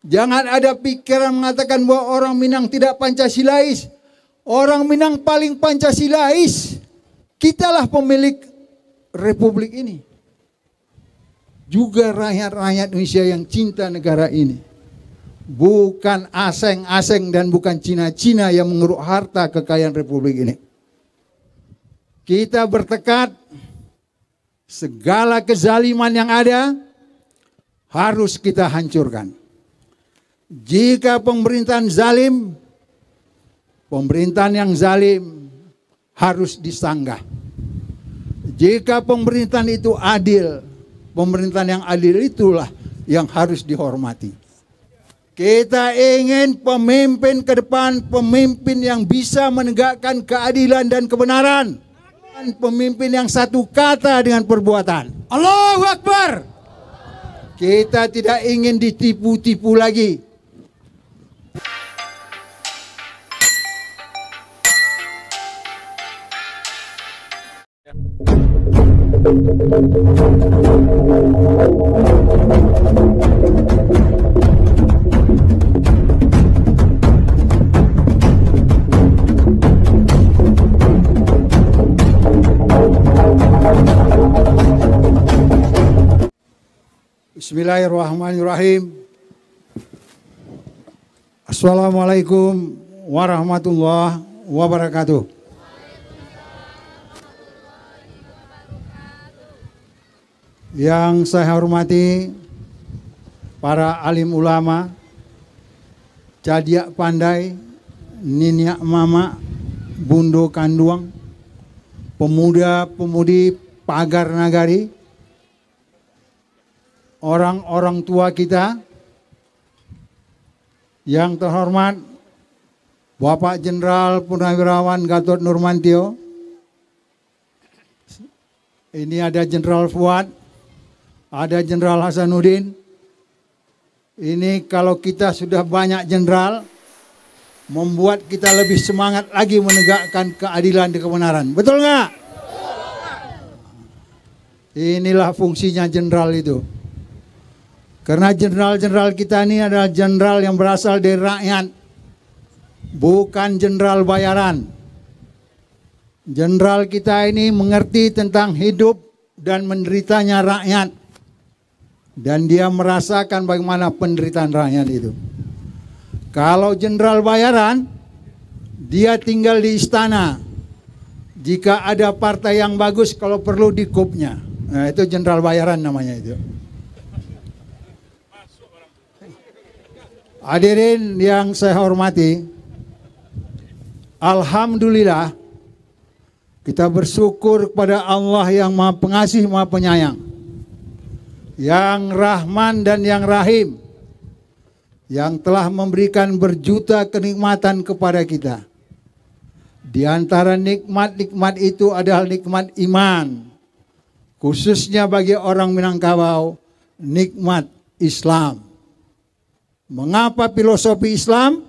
Jangan ada pikiran mengatakan bahwa orang Minang tidak Pancasilais. Orang Minang paling Pancasilais. Kitalah pemilik republik ini. Juga rakyat-rakyat Indonesia yang cinta negara ini. Bukan asing-asing dan bukan Cina-Cina yang mengeruk harta kekayaan republik ini. Kita bertekad segala kezaliman yang ada harus kita hancurkan. Jika pemerintahan zalim, pemerintahan yang zalim harus disanggah. Jika pemerintahan itu adil, pemerintahan yang adil itulah yang harus dihormati. Kita ingin pemimpin ke depan, pemimpin yang bisa menegakkan keadilan dan kebenaran. Dan pemimpin yang satu kata dengan perbuatan. Allahu Akbar. Kita tidak ingin ditipu-tipu lagi. Bismillahirrahmanirrahim. Assalamualaikum warahmatullahi wabarakatuh. Yang saya hormati para alim ulama, cadiak pandai, niniak mama, bundo kanduang, pemuda-pemudi pagar nagari, orang-orang tua kita, yang terhormat Bapak Jenderal Purnawirawan Gatot Nurmantio, ini ada Jenderal Fuad, ada Jenderal Hasanuddin. Ini kalau kita sudah banyak jenderal, membuat kita lebih semangat lagi menegakkan keadilan dan kebenaran. Betul nggak? Inilah fungsinya jenderal itu. Karena jenderal-jenderal kita ini adalah jenderal yang berasal dari rakyat, bukan jenderal bayaran. Jenderal kita ini mengerti tentang hidup dan menderitanya rakyat. Dan dia merasakan bagaimana penderitaan rakyat itu. Kalau jenderal bayaran, dia tinggal di istana. Jika ada partai yang bagus, kalau perlu di kupnya. Nah, itu jenderal bayaran namanya itu. Hadirin yang saya hormati, alhamdulillah kita bersyukur kepada Allah yang Maha Pengasih, Maha Penyayang, yang Rahman dan yang Rahim, yang telah memberikan berjuta kenikmatan kepada kita. Di antara nikmat-nikmat itu adalah nikmat iman, khususnya bagi orang Minangkabau, nikmat Islam. Mengapa filosofi Islam?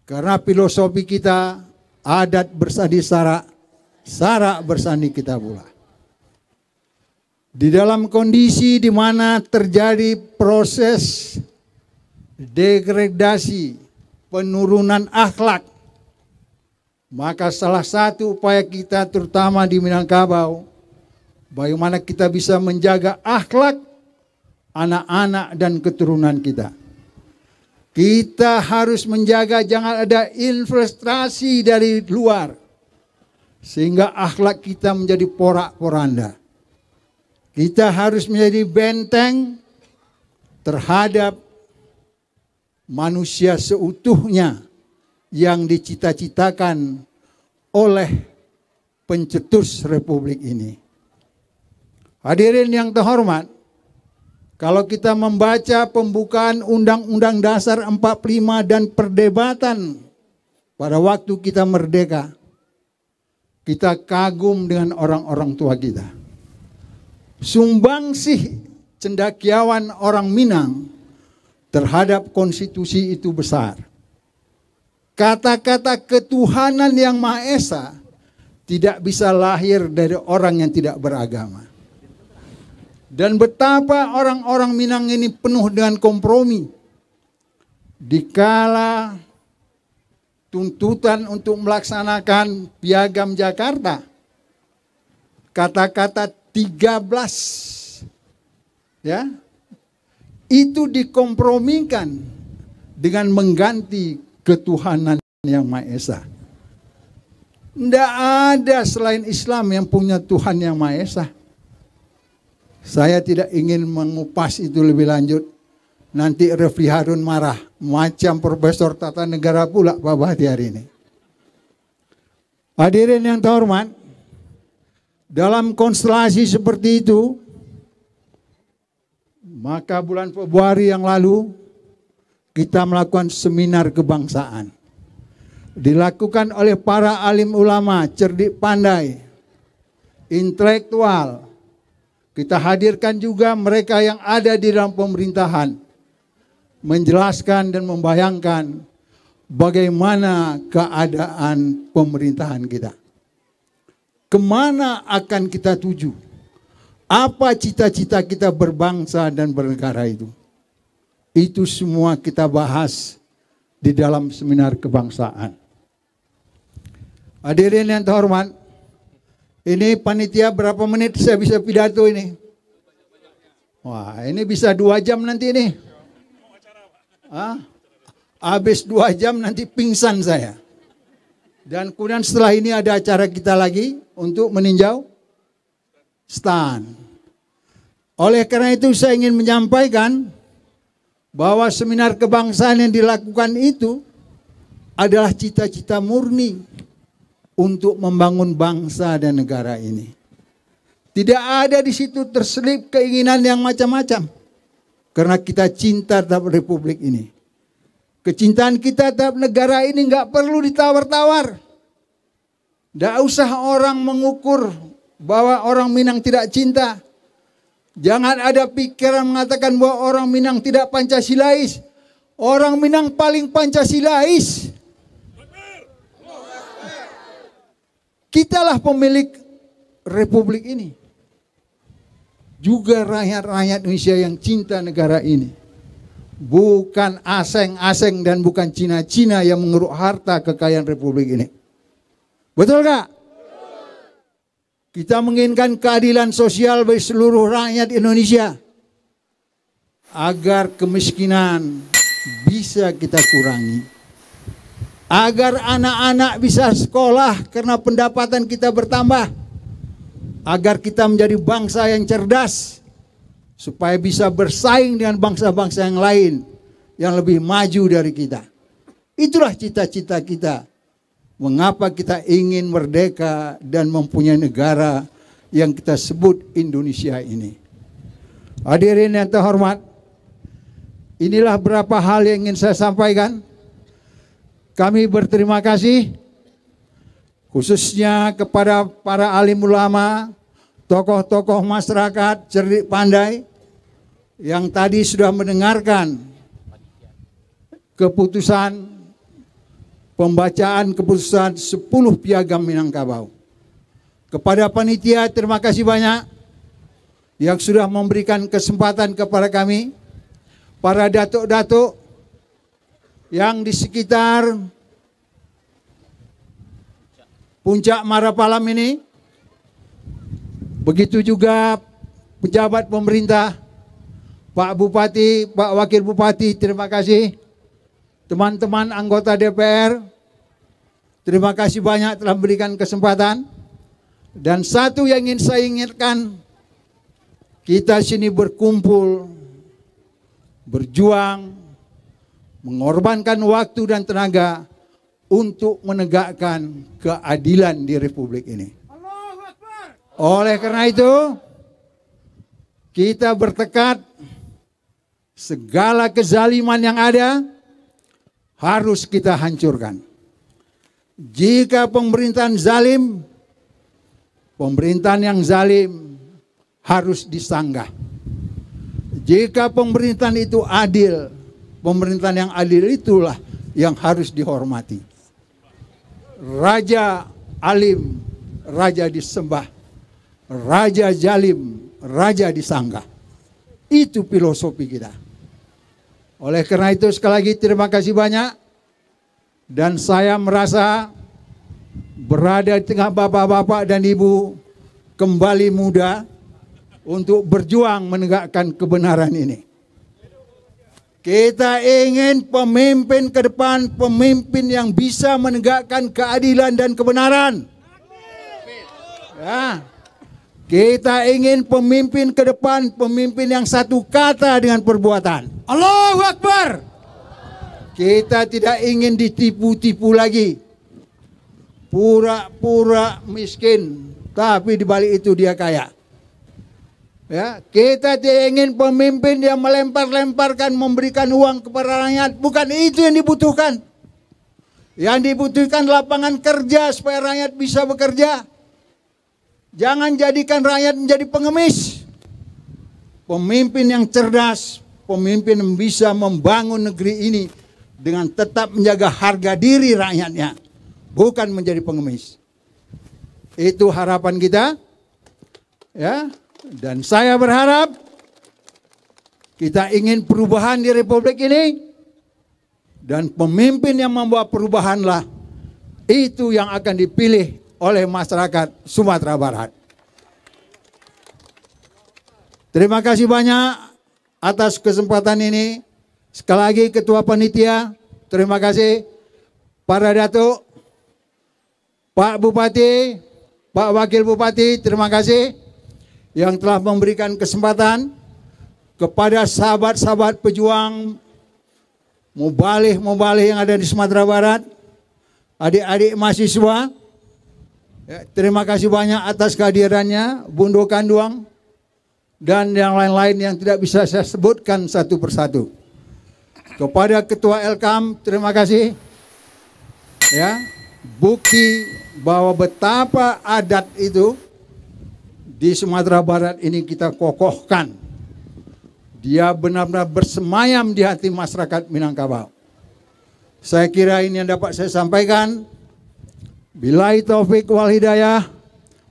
Karena filosofi kita adat bersandi sara, sara bersandi kita pula. Di dalam kondisi di mana terjadi proses degradasi, penurunan akhlak, maka salah satu upaya kita terutama di Minangkabau, bagaimana kita bisa menjaga akhlak anak-anak dan keturunan kita. Kita harus menjaga jangan ada infiltrasi dari luar, sehingga akhlak kita menjadi porak-poranda. Kita harus menjadi benteng terhadap manusia seutuhnya yang dicita-citakan oleh pencetus republik ini. Hadirin yang terhormat, kalau kita membaca pembukaan Undang-Undang Dasar 45 dan perdebatan pada waktu kita merdeka, kita kagum dengan orang-orang tua kita. Sumbangsih cendakiawan orang Minang terhadap konstitusi itu besar. Kata-kata ketuhanan yang Maha Esa tidak bisa lahir dari orang yang tidak beragama. Dan betapa orang-orang Minang ini penuh dengan kompromi. dikala tuntutan untuk melaksanakan Piagam Jakarta, kata-kata 13 ya, itu dikompromikan dengan mengganti ketuhanan yang Maha Esa. Tidak ada selain Islam yang punya Tuhan yang Maha Esa. Saya tidak ingin mengupas itu lebih lanjut. Nanti Refli Harun marah. Macam Profesor Tata Negara pula Pak Bahti hari ini. Hadirin yang terhormat, dalam konstelasi seperti itu, maka bulan Februari yang lalu kita melakukan seminar kebangsaan. Dilakukan oleh para alim ulama, cerdik pandai, intelektual. Kita hadirkan juga mereka yang ada di dalam pemerintahan, menjelaskan dan membayangkan bagaimana keadaan pemerintahan kita. Kemana akan kita tuju? Apa cita-cita kita berbangsa dan bernegara itu? Itu semua kita bahas di dalam seminar kebangsaan. Hadirin yang terhormat, ini panitia berapa menit saya bisa pidato ini? Wah, ini bisa 2 jam nanti ini. Habis 2 jam nanti pingsan saya. Dan kemudian setelah ini ada acara kita lagi untuk meninjau stand. Oleh karena itu saya ingin menyampaikan bahwa seminar kebangsaan yang dilakukan itu adalah cita-cita murni untuk membangun bangsa dan negara ini. Tidak ada di situ terselip keinginan yang macam-macam. Karena kita cinta terhadap republik ini. Kecintaan kita terhadap negara ini nggak perlu ditawar-tawar. Nggak usah orang mengukur bahwa orang Minang tidak cinta. Jangan ada pikiran mengatakan bahwa orang Minang tidak Pancasilais. Orang Minang paling Pancasilais. Kitalah pemilik republik ini. Juga rakyat-rakyat Indonesia yang cinta negara ini. Bukan asing-asing dan bukan Cina-Cina yang mengeruk harta kekayaan republik ini. Betul gak? Kita menginginkan keadilan sosial bagi seluruh rakyat Indonesia. Agar kemiskinan bisa kita kurangi. Agar anak-anak bisa sekolah karena pendapatan kita bertambah. Agar kita menjadi bangsa yang cerdas. Supaya bisa bersaing dengan bangsa-bangsa yang lain. Yang lebih maju dari kita. Itulah cita-cita kita. Mengapa kita ingin merdeka dan mempunyai negara yang kita sebut Indonesia ini. Hadirin yang terhormat. Inilah beberapa hal yang ingin saya sampaikan. Kami berterima kasih khususnya kepada para alim ulama, tokoh-tokoh masyarakat, cerdik pandai yang tadi sudah mendengarkan pembacaan keputusan 10 Piagam Minangkabau. Kepada panitia terima kasih banyak yang sudah memberikan kesempatan kepada kami, para datuk-datuk yang di sekitar Puncak Marapalam ini, begitu juga pejabat pemerintah, Pak Bupati, Pak Wakil Bupati, terima kasih. Teman-teman anggota DPR, terima kasih banyak telah memberikan kesempatan. Dan satu yang ingin saya ingatkan, kita sini berkumpul, berjuang, mengorbankan waktu dan tenaga untuk menegakkan keadilan di republik ini. Oleh karena itu, kita bertekad segala kezaliman yang ada harus kita hancurkan. Jika pemerintahan zalim, pemerintahan yang zalim harus disanggah. Jika pemerintahan itu adil, pemerintahan yang adil itulah yang harus dihormati. Raja alim, raja disembah. Raja zalim, raja disanggah. Itu filosofi kita. Oleh karena itu sekali lagi terima kasih banyak. Dan saya merasa berada di tengah bapak-bapak dan ibu kembali muda untuk berjuang menegakkan kebenaran ini. Kita ingin pemimpin ke depan, pemimpin yang bisa menegakkan keadilan dan kebenaran. Ya. Kita ingin pemimpin ke depan, pemimpin yang satu kata dengan perbuatan. Allahu Akbar. Kita tidak ingin ditipu-tipu lagi. Pura-pura miskin, tapi di balik itu dia kaya. Ya, kita tidak ingin pemimpin yang melempar-lemparkan, memberikan uang kepada rakyat. Bukan itu yang dibutuhkan. Yang dibutuhkan lapangan kerja supaya rakyat bisa bekerja. Jangan jadikan rakyat menjadi pengemis. Pemimpin yang cerdas, pemimpin yang bisa membangun negeri ini dengan tetap menjaga harga diri rakyatnya, bukan menjadi pengemis. Itu harapan kita. Ya. Dan saya berharap kita ingin perubahan di Republik ini, dan pemimpin yang membawa perubahanlah itu yang akan dipilih oleh masyarakat Sumatera Barat. Terima kasih banyak atas kesempatan ini. Sekali lagi Ketua Panitia, terima kasih. Para Datuk, Pak Bupati, Pak Wakil Bupati, terima kasih yang telah memberikan kesempatan kepada sahabat-sahabat pejuang mubalih-mubalih yang ada di Sumatera Barat, adik-adik mahasiswa. Ya, terima kasih banyak atas kehadirannya, Bundo Kanduang, dan yang lain-lain yang tidak bisa saya sebutkan satu persatu. Kepada Ketua Elkam, terima kasih. Ya, bukti bahwa betapa adat itu di Sumatera Barat ini kita kokohkan. Dia benar-benar bersemayam di hati masyarakat Minangkabau. Saya kira ini yang dapat saya sampaikan. Billahi taufik wal hidayah.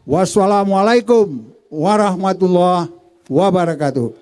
Wassalamualaikum warahmatullahi wabarakatuh.